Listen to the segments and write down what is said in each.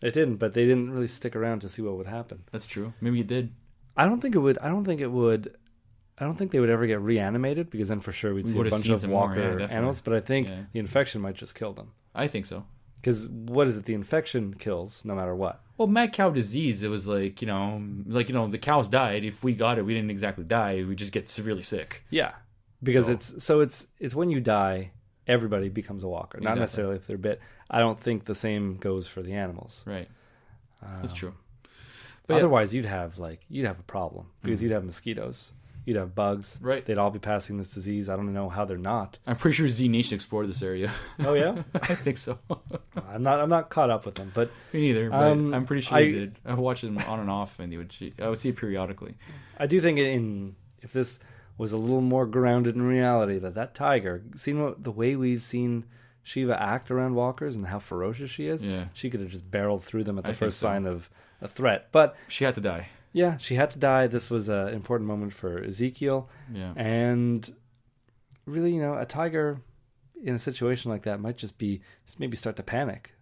It didn't, but they didn't really stick around to see what would happen. That's true. Maybe it did. I don't think it would. I don't think they would ever get reanimated, because then for sure we'd see a bunch of walker animals. But I think the infection might just kill them. I think so. Because what is it? The infection kills no matter what. Well, mad cow disease, it was like, the cows died. If we got it, we didn't exactly die. We just get severely sick. Yeah. Because it's when you die, everybody becomes a walker. Not necessarily if they're bit. I don't think the same goes for the animals. Right. That's true. But otherwise, you'd have a problem, because you'd have mosquitoes. You'd have bugs. Right. They'd all be passing this disease. I don't know how they're not. I'm pretty sure Z Nation explored this area. Oh yeah, I think so. I'm not caught up with them, but me neither. But I'm pretty sure they did. I've watched them on and off, and I would see it periodically. I do think if this was a little more grounded in reality, that tiger, the way we've seen Shiva act around walkers and how ferocious she is, she could have just barreled through them at the first sign of a threat. But she had to die. Yeah, she had to die. This was an important moment for Ezekiel. Yeah. And really, a tiger in a situation like that might just maybe start to panic.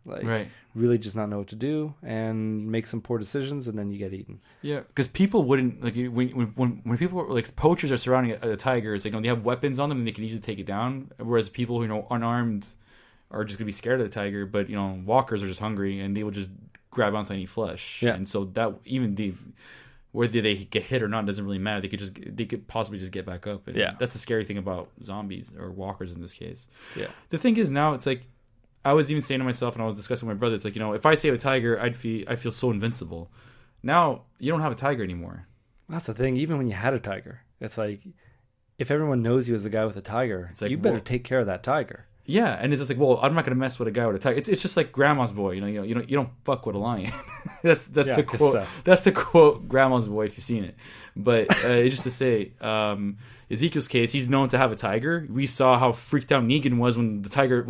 Really just not know what to do and make some poor decisions, and then you get eaten. Yeah, because people wouldn't, when people, poachers are surrounding a tiger, it's they have weapons on them and they can easily take it down, whereas people who, unarmed are just going to be scared of the tiger, but, walkers are just hungry and they will just grab onto any flesh. Yeah. And so that, whether they get hit or not doesn't really matter. They could possibly just get back up. And that's the scary thing about zombies, or walkers in this case. Yeah. The thing is, now it's I was even saying to myself, and I was discussing with my brother, it's if I save a tiger, I feel so invincible. Now you don't have a tiger anymore. That's the thing. Even when you had a tiger, it's if everyone knows you as the guy with a tiger, you better take care of that tiger. Yeah, and it's just I'm not gonna mess with a guy with a tiger. It's just like Grandma's boy, you don't fuck with a lion. that's the quote. That's the quote, Grandma's boy, if you've seen it. But it's just to say, Ezekiel's case, he's known to have a tiger. We saw how freaked out Negan was when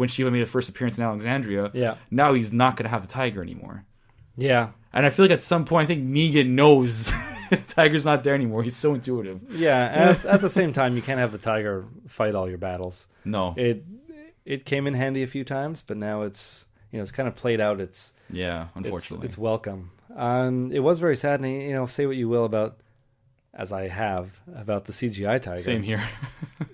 Shiva made her first appearance in Alexandria. Yeah. Now he's not gonna have the tiger anymore. Yeah. And I feel at some point, I think Negan knows the tiger's not there anymore. He's so intuitive. Yeah, and at the same time, you can't have the tiger fight all your battles. No. It came in handy a few times, but now it's kind of played out. Unfortunately, it's welcome. It was very sad, and say what you will about the CGI tiger. Same here.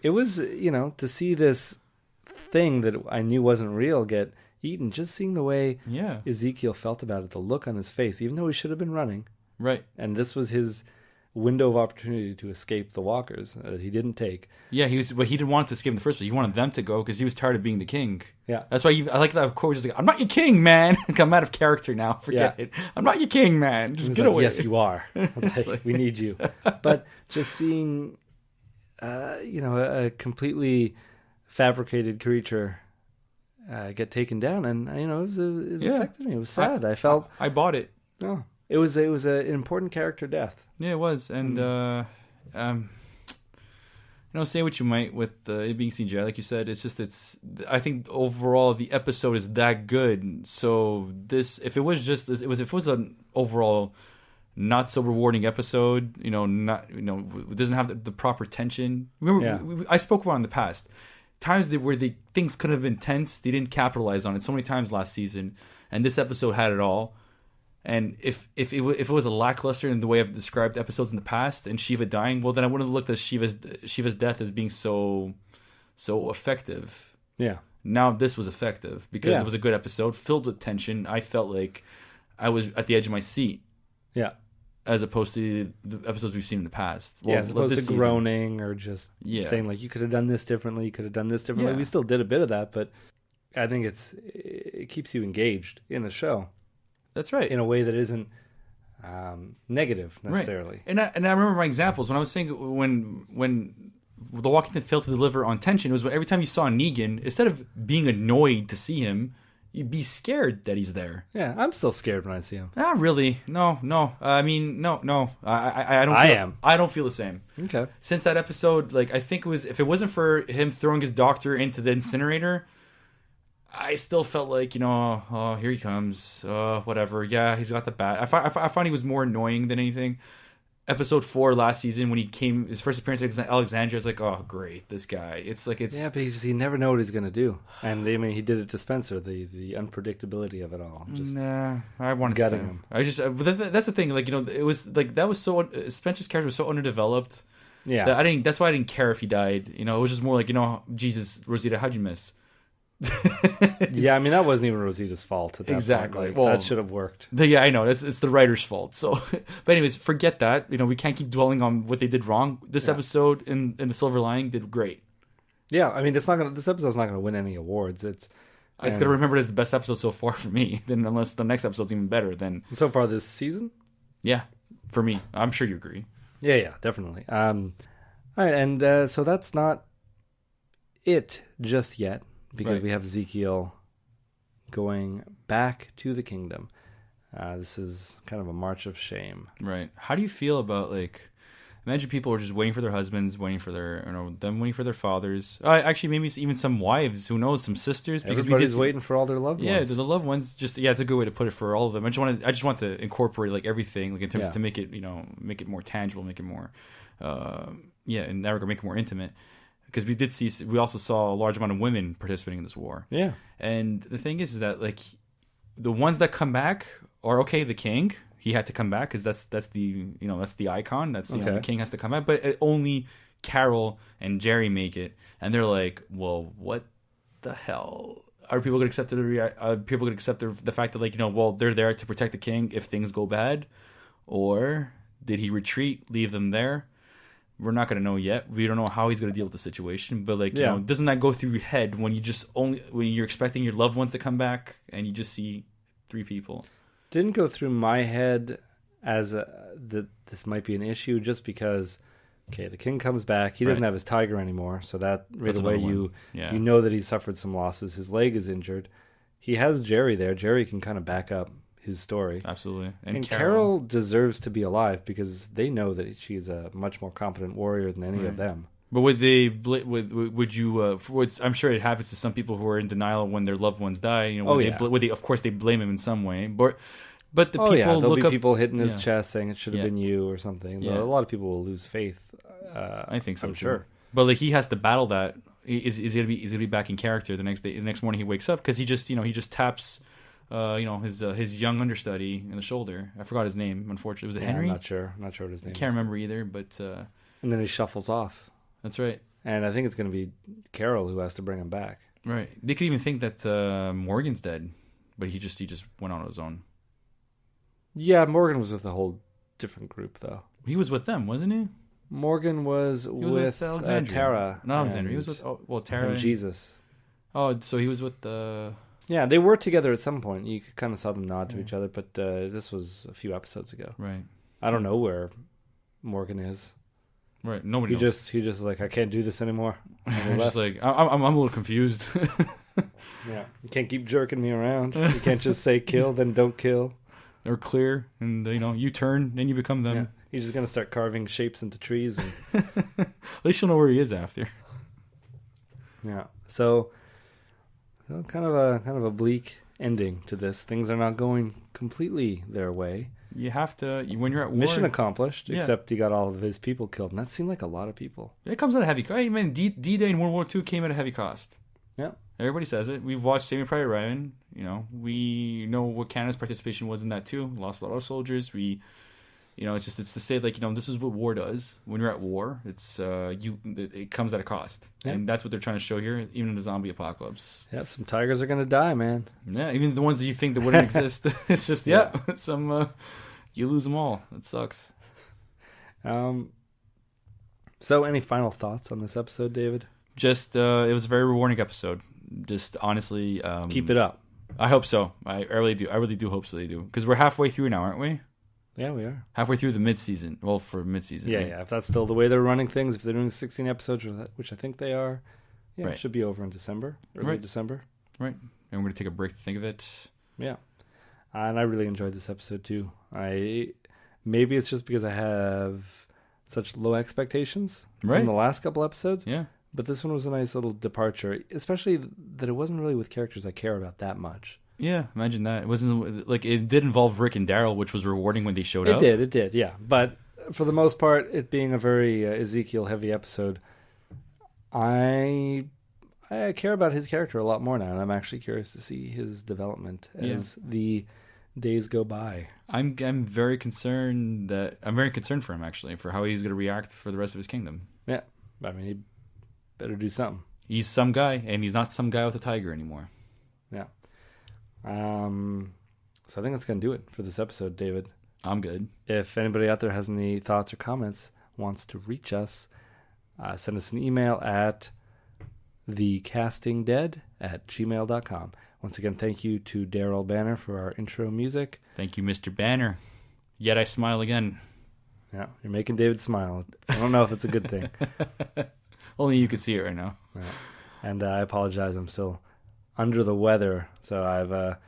It was to see this thing that I knew wasn't real get eaten. Just seeing the way Ezekiel felt about it, the look on his face, even though he should have been running. Right. And this was his window of opportunity to escape the walkers that he didn't take. Yeah, he didn't want to escape in the first place. He wanted them to go because he was tired of being the king. Yeah, that's why I like that quote. Just I'm not your king, man. I'm out of character now. Forget it. I'm not your king, man. Just get away. Yes, you are. We need you. But just seeing, a completely fabricated creature get taken down, and it affected me. It was sad. I bought it. Oh, it was an important character death. Yeah, it was, and say what you might with it being CGI, like you said, I think overall the episode is that good. So if it was an overall not so rewarding episode, it doesn't have the proper tension. Remember, I spoke about in the past times where things could have been tense. They didn't capitalize on it so many times last season, and this episode had it all. And if it was a lackluster in the way I've described episodes in the past and Shiva dying, well, then I wouldn't have looked at Shiva's death as being so effective. Yeah. Now this was effective because it was a good episode filled with tension. I felt like I was at the edge of my seat. Yeah. As opposed to the episodes we've seen in the past. Well, as opposed to groaning or just saying you could have done this differently, you could have done this differently. Yeah. We still did a bit of that, but I think it keeps you engaged in the show. That's right. In a way that isn't negative necessarily. Right. And I remember my examples when I was saying when The Walking Dead failed to deliver on tension. It was when every time you saw Negan, instead of being annoyed to see him, you'd be scared that he's there. Yeah, I'm still scared when I see him. Not really. No. I mean, no. I don't. I don't feel the same. Okay. Since that episode, I think if it wasn't for him throwing his doctor into the incinerator, I still felt like, oh, here he comes. Whatever. Yeah, he's got the bat. I found he was more annoying than anything. episode 4 last season when he came his first appearance at Alexandria. It's like, oh great, this guy. It's like it's but he never know what he's gonna do. And I mean, he did it to Spencer. The unpredictability of it all. Just I want to gutting him. I just that's the thing. Like it was like that was so Spencer's character was so underdeveloped. Yeah, that's why I didn't care if he died. It was just more like Jesus, Rosita, how'd you miss? Yeah, I mean that wasn't even Rosita's fault at that exactly. Point. Like, that should have worked. Yeah, I know it's the writer's fault. So, but anyways, forget that. We can't keep dwelling on what they did wrong. This episode in the Silver Lining did great. Yeah, I mean this episode's not gonna win any awards. It's gonna remember it as the best episode so far for me. Then unless the next episode's even better, then so far this season. Yeah, for me, I'm sure you agree. Yeah, definitely. All right, and so that's not it just yet. Because we have Ezekiel going back to the kingdom. This is kind of a march of shame. Right. How do you feel about, like, imagine people are just waiting for their husbands, waiting for their, them waiting for their fathers. Actually, maybe even some wives, who knows, some sisters. Because everybody's waiting for all their loved ones. Yeah, the loved ones. It's a good way to put it for all of them. I just want to incorporate like everything, like in terms to make it, make it more tangible, make it more, in that regard, make it more intimate. Because we also saw a large amount of women participating in this war. Yeah. And the thing is that, like, the ones that come back are okay. The king, he had to come back because that's the icon. That's the king has to come back. But only Carol and Jerry make it, and they're like, well, what the hell? Are people going to accept the fact that, like, they're there to protect the king if things go bad, or did he retreat, leave them there? We're not going to know yet. We don't know how he's going to deal with the situation. But, like, doesn't that go through your head when you're expecting your loved ones to come back and you just see 3 people? Didn't go through my head as that this might be an issue just because, the king comes back. He doesn't have his tiger anymore. So that right away you know that he suffered some losses. His leg is injured. He has Jerry there. Jerry can kind of back up his story. Absolutely. And Carol deserves to be alive because they know that she's a much more competent warrior than any of them. But would you I'm sure it happens to some people who are in denial when their loved ones die, of course they blame him in some way. But the people there'll be people hitting his chest saying it should have been you or something. A lot of people will lose faith. I think so, I'm sure. But like he has to battle that. Is gonna be back in character the next day. The next morning he wakes up because he just taps his young understudy in the shoulder. I forgot his name, unfortunately. Was it Henry? I'm not sure what his name is. Can't remember either, but... and then he shuffles off. That's right. And I think it's going to be Carol who has to bring him back. Right. They could even think that Morgan's dead, but he just went on his own. Yeah, Morgan was with a whole different group, though. He was with them, wasn't he? Morgan was with Tara. Not Alexandria. He was with Tara and Jesus. Oh, so he was with the... Yeah, they were together at some point. You kind of saw them nod to each other, but this was a few episodes ago. Right. I don't know where Morgan is. Right. Nobody knows. He just like, I can't do this anymore. I'm just like, I'm a little confused. Yeah. You can't keep jerking me around. You can't just say kill, then don't kill. Or clear, and you turn, then you become them. Yeah. He's just going to start carving shapes into trees. And... At least you'll know where he is after. Yeah. So... kind of a bleak ending to this. Things are not going completely their way. You have to when you're at war. Mission accomplished, except he got all of his people killed, and that seemed like a lot of people. It comes at a heavy cost. I mean, D-Day in World War II came at a heavy cost. Yeah, everybody says it. We've watched Saving Private Ryan. We know what Canada's participation was in that too. Lost a lot of soldiers. It's to say, like, this is what war does. When you're at war, it comes at a cost. Yeah. And that's what they're trying to show here, even in the zombie apocalypse. Yeah, some tigers are going to die, man. Yeah, even the ones that you think that wouldn't exist. It's just, you lose them all. It sucks. So any final thoughts on this episode, David? Just, it was a very rewarding episode. Just, honestly... keep it up. I hope so. I really do. I really do hope so they do. Because we're halfway through now, aren't we? Yeah, we are. Halfway through the mid-season. Well, for mid-season. Yeah, right? yeah. If that's still the way they're running things, if they're doing 16 episodes, which I think they are, right. It should be over in December, early December. Right. And we're going to take a break to think of it. Yeah. And I really enjoyed this episode, too. Maybe it's just because I have such low expectations from the last couple episodes. Yeah. But this one was a nice little departure, especially that it wasn't really with characters I care about that much. Yeah, imagine that. It wasn't like it did involve Rick and Daryl, which was rewarding when they showed up. It did, yeah. But for the most part, it being a very Ezekiel-heavy episode, I care about his character a lot more now, and I'm actually curious to see his development as the days go by. I'm very concerned for him, actually, for how he's going to react for the rest of his kingdom. Yeah, I mean, he better do something. He's some guy, and he's not some guy with a tiger anymore. Yeah. So I think that's going to do it for this episode, David. I'm good. If anybody out there has any thoughts or comments, wants to reach us, send us an email at thecastingdead@gmail.com. Once again, thank you to Daryl Banner for our intro music. Thank you, Mr. Banner. Yet I smile again. Yeah, you're making David smile. I don't know if it's a good thing. Only you could see it right now. Yeah. And I apologize. I'm still under the weather, so I've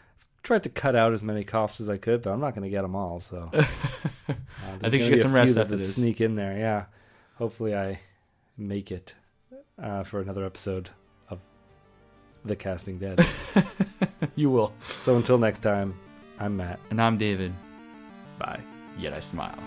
tried to cut out as many coughs as I could, but I'm not going to get them all. So I think you should get some rest after this. Sneak in there, yeah. Hopefully, I make it for another episode of The Casting Dead. You will. So until next time, I'm Matt. And I'm David. Bye. Yet I smile.